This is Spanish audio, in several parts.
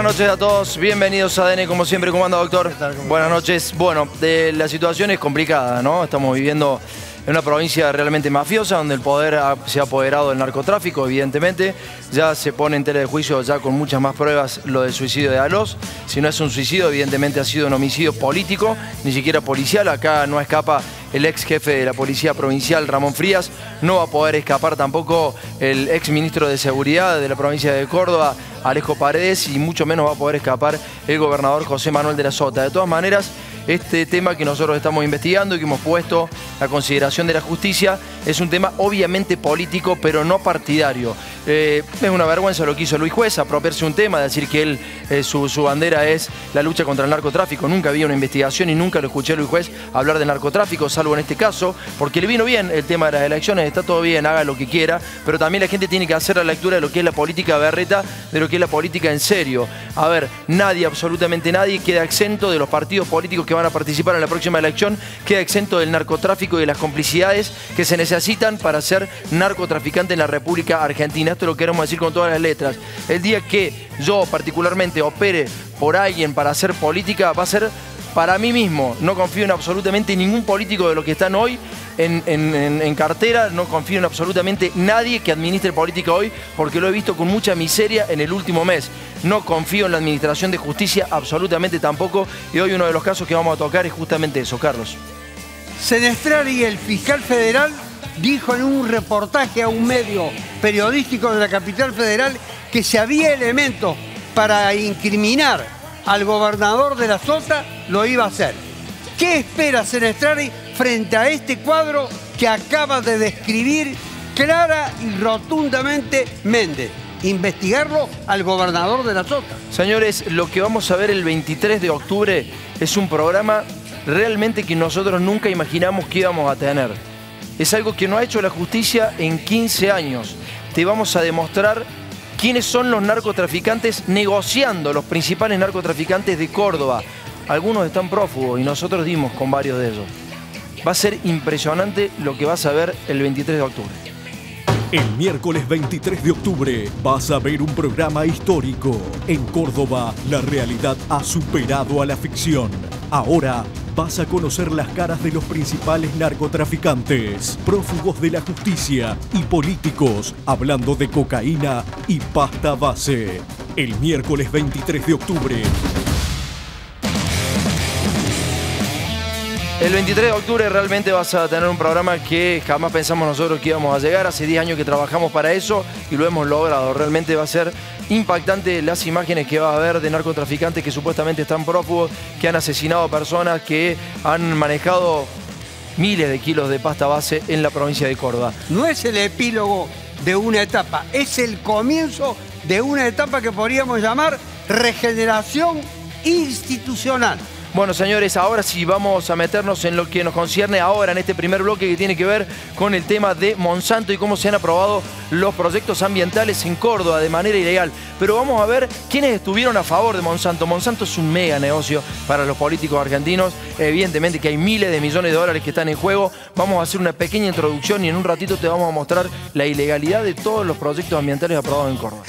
noches a todos, bienvenidos a ADN, como siempre. ¿Cómo anda, doctor? Buenas noches. Bueno, la situación es complicada, ¿no? Estamos viviendo en una provincia realmente mafiosa, donde el poder se ha apoderado del narcotráfico, evidentemente. Ya se pone en tela de juicio, ya con muchas más pruebas, lo del suicidio de Alós. Si no es un suicidio, evidentemente ha sido un homicidio político, ni siquiera policial. Acá no escapa el ex jefe de la Policía Provincial, Ramón Frías. No va a poder escapar tampoco el ex ministro de Seguridad de la provincia de Córdoba, Alejo Paredes, y mucho menos va a poder escapar el gobernador José Manuel de la Sota. De todas maneras, este tema que nosotros estamos investigando y que hemos puesto a consideración de la justicia es un tema obviamente político, pero no partidario. Es una vergüenza lo que hizo Luis Juez, apropiarse un tema, decir que él, su bandera es la lucha contra el narcotráfico. Nunca había una investigación y nunca lo escuché a Luis Juez hablar de narcotráfico, salvo en este caso, porque le vino bien el tema de las elecciones. Está todo bien, haga lo que quiera, pero también la gente tiene que hacer la lectura de lo que es la política berreta, de lo que es la política en serio. A ver, nadie, absolutamente nadie, queda exento de los partidos políticos que van a participar en la próxima elección, queda exento del narcotráfico y de las complicidades que se necesitan para ser narcotraficante en la República Argentina. Esto lo queremos decir con todas las letras. El día que yo particularmente opere por alguien para hacer política, va a ser para mí mismo. No confío en absolutamente ningún político de los que están hoy en cartera. No confío en absolutamente nadie que administre política hoy, porque lo he visto con mucha miseria en el último mes. No confío en la administración de justicia absolutamente tampoco, y hoy uno de los casos que vamos a tocar es justamente eso, Carlos. Senestrari, el fiscal federal, dijo en un reportaje a un medio periodístico de la capital federal que si había elementos para incriminar al gobernador de la Sota, lo iba a hacer. ¿Qué espera Senestrari frente a este cuadro que acaba de describir clara y rotundamente Méndez? Investigarlo al gobernador de la Sota. Señores, lo que vamos a ver el 23 de octubre es un programa realmente que nosotros nunca imaginamos que íbamos a tener. Es algo que no ha hecho la justicia en 15 años. Te vamos a demostrar quiénes son los narcotraficantes negociando, los principales narcotraficantes de Córdoba. Algunos están prófugos y nosotros dimos con varios de ellos. Va a ser impresionante lo que vas a ver el 23 de octubre. El miércoles 23 de octubre vas a ver un programa histórico. En Córdoba, la realidad ha superado a la ficción. Ahora vas a conocer las caras de los principales narcotraficantes, prófugos de la justicia y políticos, hablando de cocaína y pasta base. El miércoles 23 de octubre. El 23 de octubre realmente vas a tener un programa que jamás pensamos nosotros que íbamos a llegar. Hace 10 años que trabajamos para eso y lo hemos logrado. Realmente va a ser impactante las imágenes que va a haber de narcotraficantes que supuestamente están prófugos, que han asesinado personas, que han manejado miles de kilos de pasta base en la provincia de Córdoba. No es el epílogo de una etapa, es el comienzo de una etapa que podríamos llamar regeneración institucional. Bueno, señores, ahora sí vamos a meternos en lo que nos concierne ahora en este primer bloque, que tiene que ver con el tema de Monsanto y cómo se han aprobado los proyectos ambientales en Córdoba de manera ilegal. Pero vamos a ver quiénes estuvieron a favor de Monsanto. Monsanto es un mega negocio para los políticos argentinos. Evidentemente que hay miles de millones de dólares que están en juego. Vamos a hacer una pequeña introducción y en un ratito te vamos a mostrar la ilegalidad de todos los proyectos ambientales aprobados en Córdoba.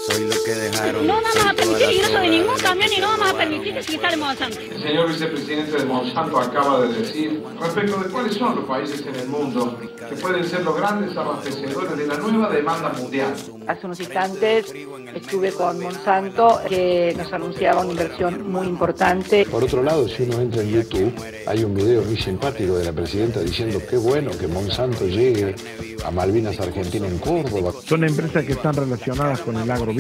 Soy lo que dejaron. No vamos a permitir ingreso de ningún camión y no vamos a permitir que se instale Monsanto. El señor vicepresidente de Monsanto acaba de decir respecto de cuáles son los países en el mundo que pueden ser los grandes abastecedores de la nueva demanda mundial. Hace unos instantes estuve con Monsanto, que nos anunciaba una inversión muy importante. Por otro lado, si uno entra en YouTube, hay un video muy simpático de la presidenta diciendo qué bueno que Monsanto llegue a Malvinas Argentina en Córdoba. Son empresas que están relacionadas con el agrobusiness.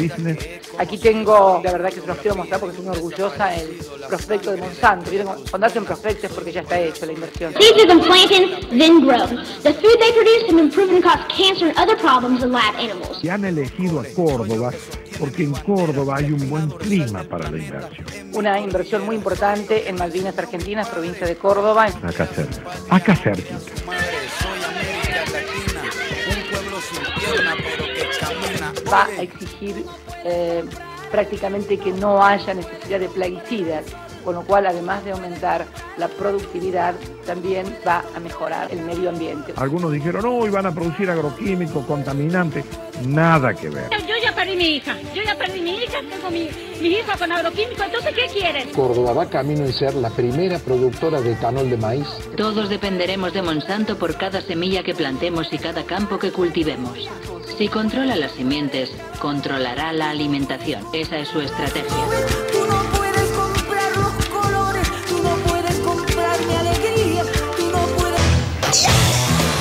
Aquí tengo, la verdad que se los quiero mostrar porque estoy muy orgullosa, el prospecto de Monsanto. Cuando hacen prospectos es porque ya está hecho la inversión. Seeds have been planted, then grown. The food they produce has been proven to cause cancer and other problems in lab animals. Y han elegido a Córdoba porque en Córdoba hay un buen clima para la inversión. Una inversión muy importante en Malvinas Argentinas, provincia de Córdoba. Acá cerca. Acá cerca. Va a exigir prácticamente que no haya necesidad de plaguicidas, con lo cual, además de aumentar la productividad, también va a mejorar el medio ambiente. Algunos dijeron, no, y van a producir agroquímicos, contaminantes. Nada que ver. Yo ya perdí mi hija. Yo ya perdí mi hija, tengo mis hijos con agroquímicos, entonces ¿qué quieren? Córdoba va camino en ser la primera productora de etanol de maíz. Todos dependeremos de Monsanto por cada semilla que plantemos y cada campo que cultivemos. Si controla las simientes, controlará la alimentación. Esa es su estrategia. Tú no puedes comprar los colores, tú no puedes comprar mi alegría, tú no puedes...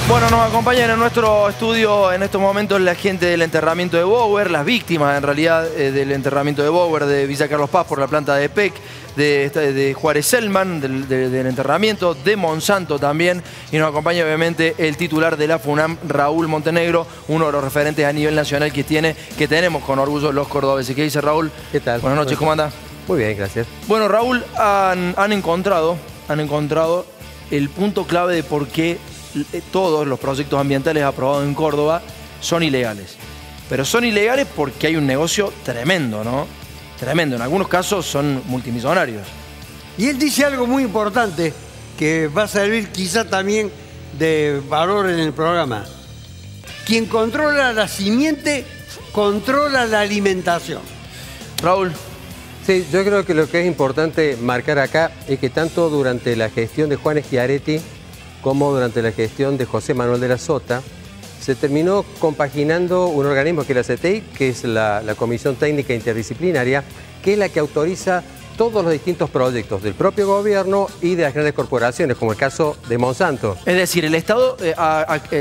Bueno, nos acompañan en nuestro estudio en estos momentos la gente del enterramiento de Bower, las víctimas en realidad del enterramiento de Bower de Villa Carlos Paz por la planta de PEC, de Juárez Selman, del enterramiento, de Monsanto también. Y nos acompaña obviamente el titular de la FUNAM, Raúl Montenegro, uno de los referentes a nivel nacional que tenemos con orgullo los cordobeses. ¿Qué dice Raúl? ¿Qué tal? Buenas noches, ¿cómo anda? Muy bien, gracias. Bueno, Raúl, han encontrado el punto clave de por qué todos los proyectos ambientales aprobados en Córdoba son ilegales. Pero son ilegales porque hay un negocio tremendo, ¿no? Tremendo. En algunos casos son multimillonarios. Y él dice algo muy importante que va a servir quizá también de valor en el programa. Quien controla la simiente, controla la alimentación. Raúl. Sí, yo creo que lo que es importante marcar acá es que tanto durante la gestión de Juan Schiaretti como durante la gestión de José Manuel de la Sota, se terminó compaginando un organismo que es la CTI, que es la Comisión Técnica Interdisciplinaria, que es la que autoriza todos los distintos proyectos del propio gobierno y de las grandes corporaciones, como el caso de Monsanto. Es decir, el Estado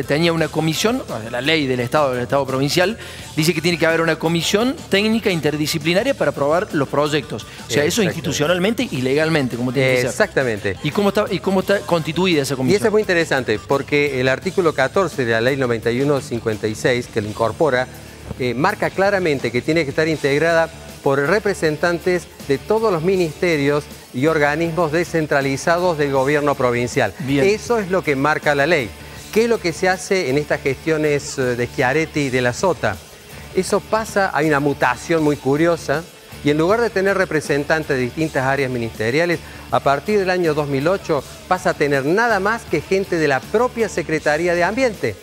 tenía una comisión, la ley del Estado provincial, dice que tiene que haber una comisión técnica interdisciplinaria para aprobar los proyectos. O sea, eso institucionalmente y legalmente, como tiene que ser. Exactamente. ¿Y cómo está constituida esa comisión? Y eso es muy interesante, porque el artículo 14 de la ley 9156, que lo incorpora, marca claramente que tiene que estar integrada por representantes de todos los ministerios y organismos descentralizados del gobierno provincial. Bien. Eso es lo que marca la ley. ¿Qué es lo que se hace en estas gestiones de Schiaretti y de la Sota? Eso pasa, hay una mutación muy curiosa, y en lugar de tener representantes de distintas áreas ministeriales, a partir del año 2008 pasa a tener nada más que gente de la propia Secretaría de Ambiente.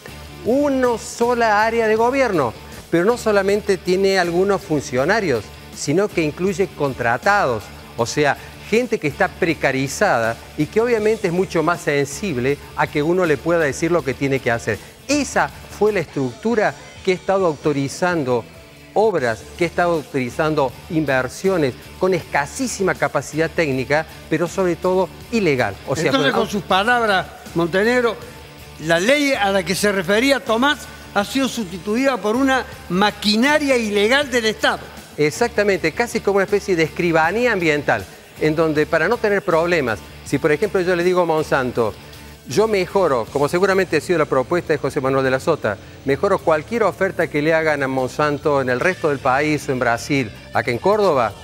Una sola área de gobierno, pero no solamente tiene algunos funcionarios, sino que incluye contratados, o sea, gente que está precarizada y que obviamente es mucho más sensible a que uno le pueda decir lo que tiene que hacer. Esa fue la estructura que ha estado autorizando obras, que ha estado autorizando inversiones con escasísima capacidad técnica, pero sobre todo ilegal. O sea, entonces, con sus palabras, Montenegro, la ley a la que se refería Tomás ha sido sustituida por una maquinaria ilegal del Estado. Exactamente, casi como una especie de escribanía ambiental, en donde para no tener problemas, si por ejemplo yo le digo a Monsanto, yo mejoro, como seguramente ha sido la propuesta de José Manuel de la Sota, mejoro cualquier oferta que le hagan a Monsanto en el resto del país o en Brasil, acá en Córdoba,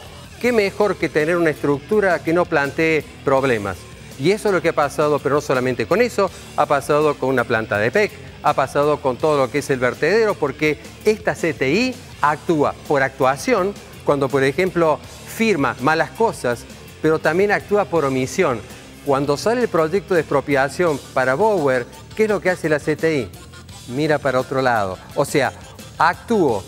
qué mejor que tener una estructura que no plantee problemas. Y eso es lo que ha pasado, pero no solamente con eso, ha pasado con una planta de PEC, ha pasado con todo lo que es el vertedero, porque esta CTI actúa por actuación, cuando por ejemplo firma malas cosas, pero también actúa por omisión. Cuando sale el proyecto de expropiación para Bower, ¿qué es lo que hace la CTI? Mira para otro lado. O sea, actúo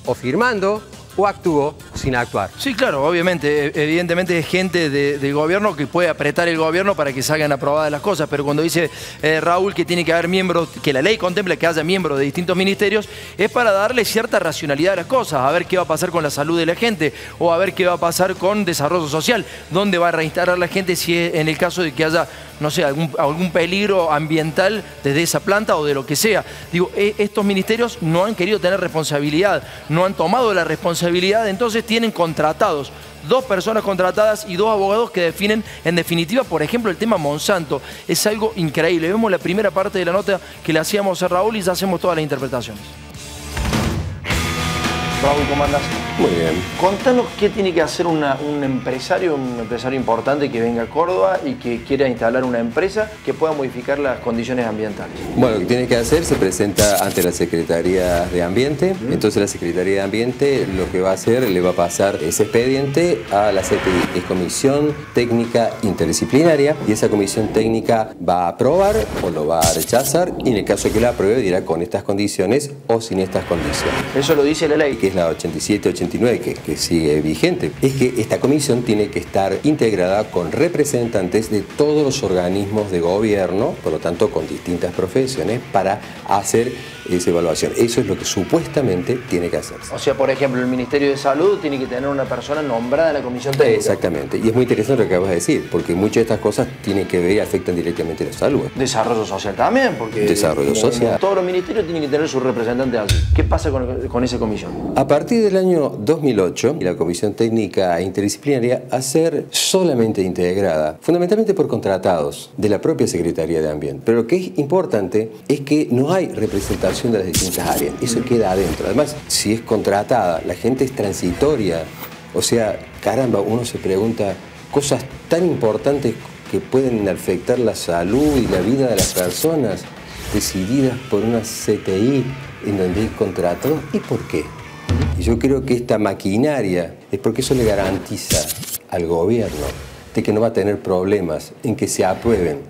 o firmando o actúo sin actuar. Sí, claro, obviamente, evidentemente es gente del gobierno que puede apretar el gobierno para que salgan aprobadas las cosas, pero cuando dice Raúl que tiene que haber miembros, que la ley contempla que haya miembros de distintos ministerios, es para darle cierta racionalidad a las cosas, a ver qué va a pasar con la salud de la gente, o a ver qué va a pasar con desarrollo social, dónde va a reinstalar la gente si es en el caso de que haya, no sé, algún peligro ambiental desde esa planta o de lo que sea. Digo, estos ministerios no han querido tener responsabilidad, no han tomado la responsabilidad, entonces tienen contratados, 2 personas contratadas y 2 abogados que definen, en definitiva, por ejemplo, el tema Monsanto. Es algo increíble. Vemos la primera parte de la nota que le hacíamos a Raúl y ya hacemos todas las interpretaciones. Raúl, ¿cómo andás? Muy bien. Contanos qué tiene que hacer un empresario importante que venga a Córdoba y que quiera instalar una empresa que pueda modificar las condiciones ambientales. Bueno, lo que tiene que hacer, se presenta ante la Secretaría de Ambiente. Entonces la Secretaría de Ambiente lo que va a hacer, le va a pasar ese expediente a la CTI, que es Comisión Técnica Interdisciplinaria, y esa comisión técnica va a aprobar o lo va a rechazar, y en el caso que la apruebe dirá con estas condiciones o sin estas condiciones. Eso lo dice la ley. Que es la 87-89, que sigue vigente. Es que esta comisión tiene que estar integrada con representantes de todos los organismos de gobierno, por lo tanto con distintas profesiones, para hacer esa evaluación. Eso es lo que supuestamente tiene que hacerse. O sea, por ejemplo, el Ministerio de Salud tiene que tener una persona nombrada en la comisión técnica. Exactamente. Y es muy interesante lo que acabas de decir, porque muchas de estas cosas tienen que ver y afectan directamente a la salud. Desarrollo social también, porque... Desarrollo social. Todos los ministerios tienen que tener sus representantes allí. ¿Qué pasa con esa comisión? A partir del año 2008, la Comisión Técnica Interdisciplinaria a ser solamente integrada, fundamentalmente por contratados de la propia Secretaría de Ambiente. Pero lo que es importante es que no hay representación de las distintas áreas. Eso queda adentro. Además, si es contratada, la gente es transitoria. O sea, caramba, uno se pregunta cosas tan importantes que pueden afectar la salud y la vida de las personas, decididas por una CTI en donde hay contratos. ¿Y por qué? Y yo creo que esta maquinaria es porque eso le garantiza al gobierno de que no va a tener problemas en que se aprueben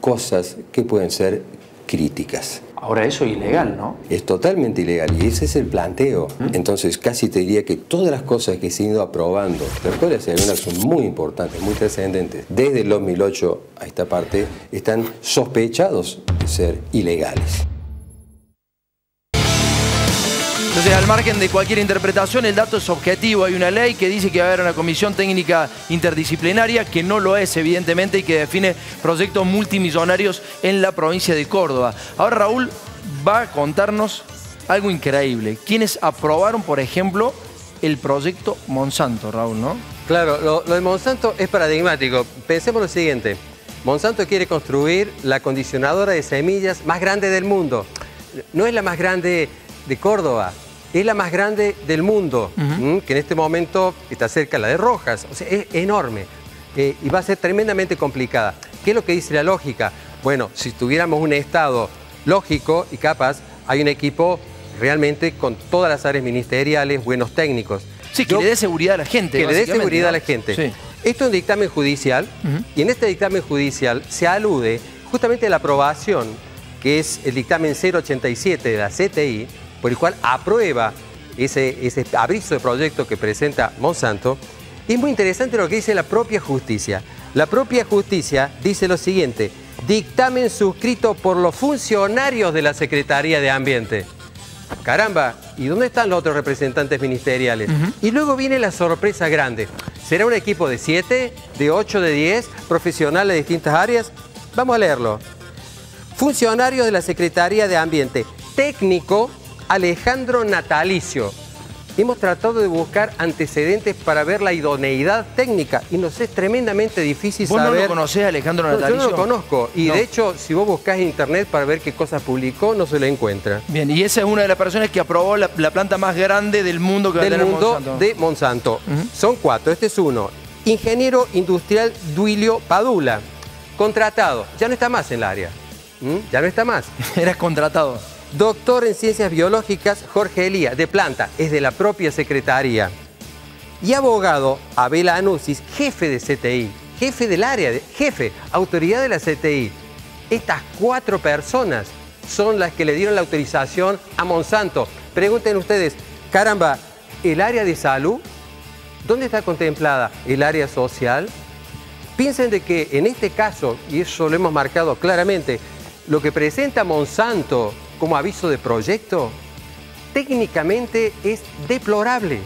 cosas que pueden ser críticas. Ahora eso es ilegal, ¿no? Es totalmente ilegal y ese es el planteo. Entonces casi te diría que todas las cosas que se han ido aprobando, las cuales algunas son muy importantes, muy trascendentes, desde el 2008 a esta parte, están sospechados de ser ilegales. Entonces, al margen de cualquier interpretación, el dato es objetivo. Hay una ley que dice que va a haber una comisión técnica interdisciplinaria, que no lo es, evidentemente, y que define proyectos multimillonarios en la provincia de Córdoba. Ahora Raúl va a contarnos algo increíble. ¿Quiénes aprobaron, por ejemplo, el proyecto Monsanto, Raúl, no? Claro, lo de Monsanto es paradigmático. Pensemos lo siguiente. Monsanto quiere construir la acondicionadora de semillas más grande del mundo. No es la más grande de Córdoba, es la más grande del mundo, que en este momento está cerca de la de Rojas. O sea, es enorme y va a ser tremendamente complicada. ¿Qué es lo que dice la lógica? Bueno, si tuviéramos un Estado lógico y capaz, hay un equipo realmente con todas las áreas ministeriales, buenos técnicos. Sí, que le dé seguridad a la gente. Que le dé seguridad a la gente. Sí. Esto es un dictamen judicial y en este dictamen judicial se alude justamente a la aprobación, que es el dictamen 087 de la CTI, por el cual aprueba ese aviso de proyecto que presenta Monsanto. Y es muy interesante lo que dice la propia justicia. La propia justicia dice lo siguiente: dictamen suscrito por los funcionarios de la Secretaría de Ambiente. Caramba, ¿y dónde están los otros representantes ministeriales? Y luego viene la sorpresa grande. ¿Será un equipo de 7, de 8, de 10 profesionales de distintas áreas? Vamos a leerlo. Funcionarios de la Secretaría de Ambiente. Técnico Alejandro Natalicio. Hemos tratado de buscar antecedentes para ver la idoneidad técnica y nos es tremendamente difícil saber. ¿Vos no lo conocés, Alejandro Natalicio? Yo no lo conozco y de hecho, si vos buscás en internet para ver qué cosas publicó, no se lo encuentra. Bien, y esa es una de las personas que aprobó la planta más grande del mundo que va a tener Monsanto. De Monsanto. Son 4, este es uno. Ingeniero industrial Duilio Padula. Contratado, ya no está más en el área. Ya no está más. Eras contratado. Doctor en Ciencias Biológicas Jorge Elía, de planta, es de la propia Secretaría. Y abogado Abel Anusis, jefe de CTI, jefe del área, jefe, autoridad de la CTI. Estas 4 personas son las que le dieron la autorización a Monsanto. Pregunten ustedes, caramba, ¿el área de salud? ¿Dónde está contemplada el área social? Piensen de que en este caso, y eso lo hemos marcado claramente, lo que presenta Monsanto como aviso de proyecto, técnicamente es deplorable.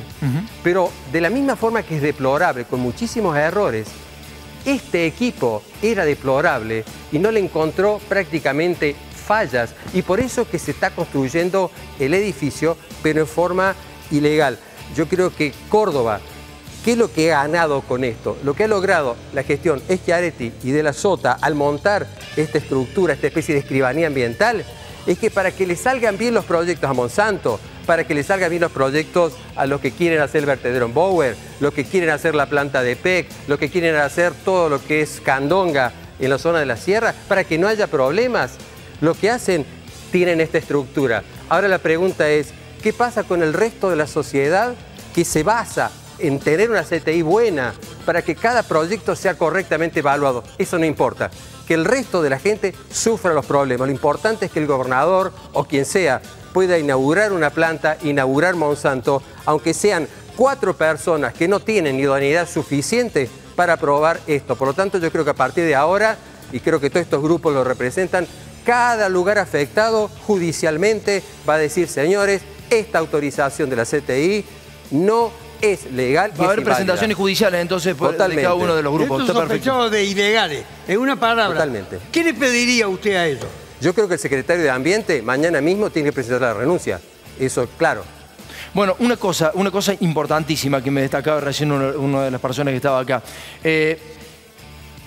Pero de la misma forma que es deplorable, con muchísimos errores, este equipo era deplorable y no le encontró prácticamente fallas. Y por eso que se está construyendo el edificio, pero en forma ilegal. Yo creo que Córdoba, ¿qué es lo que ha ganado con esto? Lo que ha logrado la gestión Schiaretti y de la Sota al montar esta estructura, esta especie de escribanía ambiental, es que para que le salgan bien los proyectos a Monsanto, para que les salgan bien los proyectos a los que quieren hacer el vertedero en Bower, los que quieren hacer la planta de PEC, los que quieren hacer todo lo que es Candonga en la zona de la sierra, para que no haya problemas. Lo que hacen, tienen esta estructura. Ahora la pregunta es, ¿qué pasa con el resto de la sociedad que se basa en tener una CTI buena para que cada proyecto sea correctamente evaluado? Eso no importa. Que el resto de la gente sufra los problemas. Lo importante es que el gobernador o quien sea pueda inaugurar una planta, inaugurar Monsanto, aunque sean 4 personas que no tienen idoneidad suficiente para aprobar esto. Por lo tanto, yo creo que a partir de ahora, y creo que todos estos grupos lo representan, cada lugar afectado judicialmente va a decir, señores, esta autorización de la CTI no es legal. Va a haber presentaciones judiciales entonces de cada uno de los grupos. Estos sospechosos de ilegales. En una palabra, totalmente. ¿Qué le pediría usted a ellos? Yo creo que el secretario de Ambiente mañana mismo tiene que presentar la renuncia. Eso, claro. Bueno, una cosa importantísima que me destacaba recién una de las personas que estaba acá.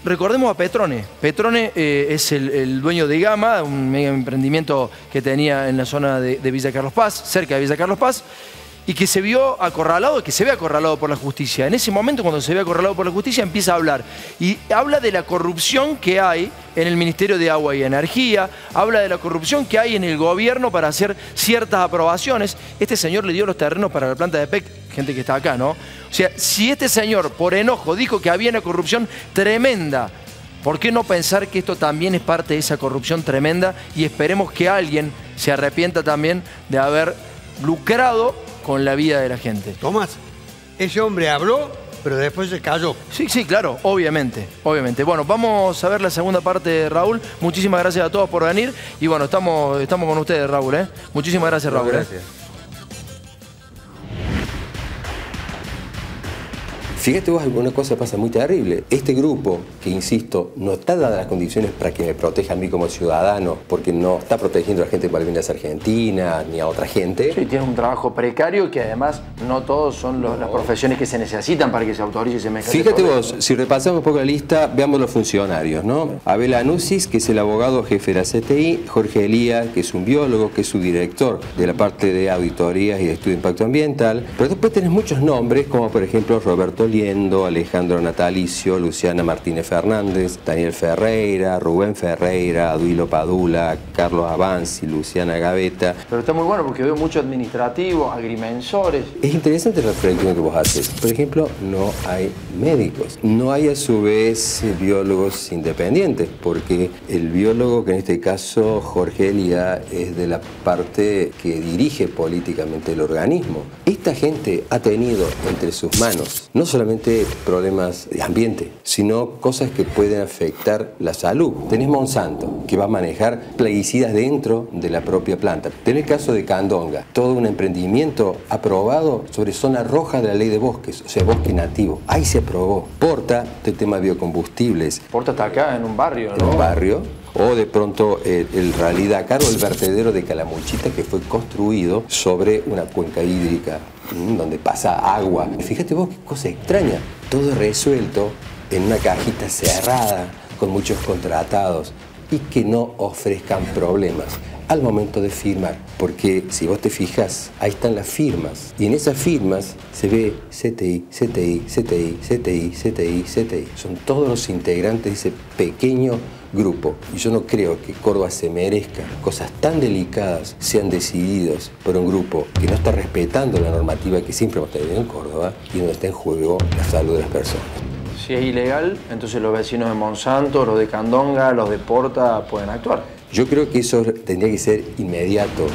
Recordemos a Petrone. Petrone es el dueño de Gama, un mega emprendimiento que tenía en la zona de Villa Carlos Paz, cerca de Villa Carlos Paz, y que se vio acorralado, que se ve acorralado por la justicia. En ese momento, cuando se ve acorralado por la justicia, empieza a hablar. Y habla de la corrupción que hay en el Ministerio de Agua y Energía, habla de la corrupción que hay en el gobierno para hacer ciertas aprobaciones. Este señor le dio los terrenos para la planta de PEC, gente que está acá, ¿no? O sea, si este señor, por enojo, dijo que había una corrupción tremenda, ¿por qué no pensar que esto también es parte de esa corrupción tremenda? Y esperemos que alguien se arrepienta también de haber lucrado con la vida de la gente. Tomás, ese hombre habló, pero después se cayó. Sí, claro, obviamente. Bueno, vamos a ver la segunda parte, Raúl. Muchísimas gracias a todos por venir. Y bueno, estamos con ustedes, Raúl. Muchísimas gracias, Raúl. Gracias. Fíjate vos, alguna cosa pasa muy terrible. Este grupo, que insisto, no está dadas las condiciones para que me proteja a mí como ciudadano, porque no está protegiendo a la gente de Malvinas Argentina, ni a otra gente. Sí, tiene un trabajo precario que además no todos son las profesiones que se necesitan para que se autorice ese mecanismo. Fíjate vos, si repasamos un poco la lista, veamos los funcionarios, ¿no? Abel Anusis, que es el abogado jefe de la CTI, Jorge Elía, que es un biólogo, que es su director de la parte de auditorías y de estudio de impacto ambiental. Pero después tenés muchos nombres, como por ejemplo Roberto Liendo, Alejandro Natalicio, Luciana Martínez Fernández, Daniel Ferreira, Rubén Ferreira, Duilo Padula, Carlos Avanzi, Luciana Gaveta. Pero está muy bueno porque veo mucho administrativo, agrimensores. Es interesante la reflexión que vos haces. Por ejemplo, no hay médicos. No hay a su vez biólogos independientes, porque el biólogo, que en este caso Jorge Elía, es de la parte que dirige políticamente el organismo. Esta gente ha tenido entre sus manos no solamente problemas de ambiente, sino cosas que pueden afectar la salud. Tenés Monsanto, que va a manejar plaguicidas dentro de la propia planta. Tenés el caso de Candonga, todo un emprendimiento aprobado sobre zona roja de la ley de bosques, o sea, bosque nativo. Ahí se aprobó. Porta, el tema de biocombustibles. Porta está acá en un barrio, ¿no? En un barrio. O de pronto el Rally Dakar o el vertedero de Calamuchita, que fue construido sobre una cuenca hídrica donde pasa agua. Fíjate vos qué cosa extraña. Todo resuelto en una cajita cerrada con muchos contratados y que no ofrezcan problemas al momento de firmar. Porque si vos te fijas, ahí están las firmas. Y en esas firmas se ve CTI, CTI, CTI, CTI, CTI, CTI. Son todos los integrantes de ese pequeño grupo. Y yo no creo que Córdoba se merezca cosas tan delicadas sean decididas por un grupo que no está respetando la normativa que siempre hemos tenido en Córdoba y donde está en juego la salud de las personas. Si es ilegal, entonces los vecinos de Monsanto, los de Candonga, los de Porta pueden actuar. Yo creo que eso tendría que ser inmediato.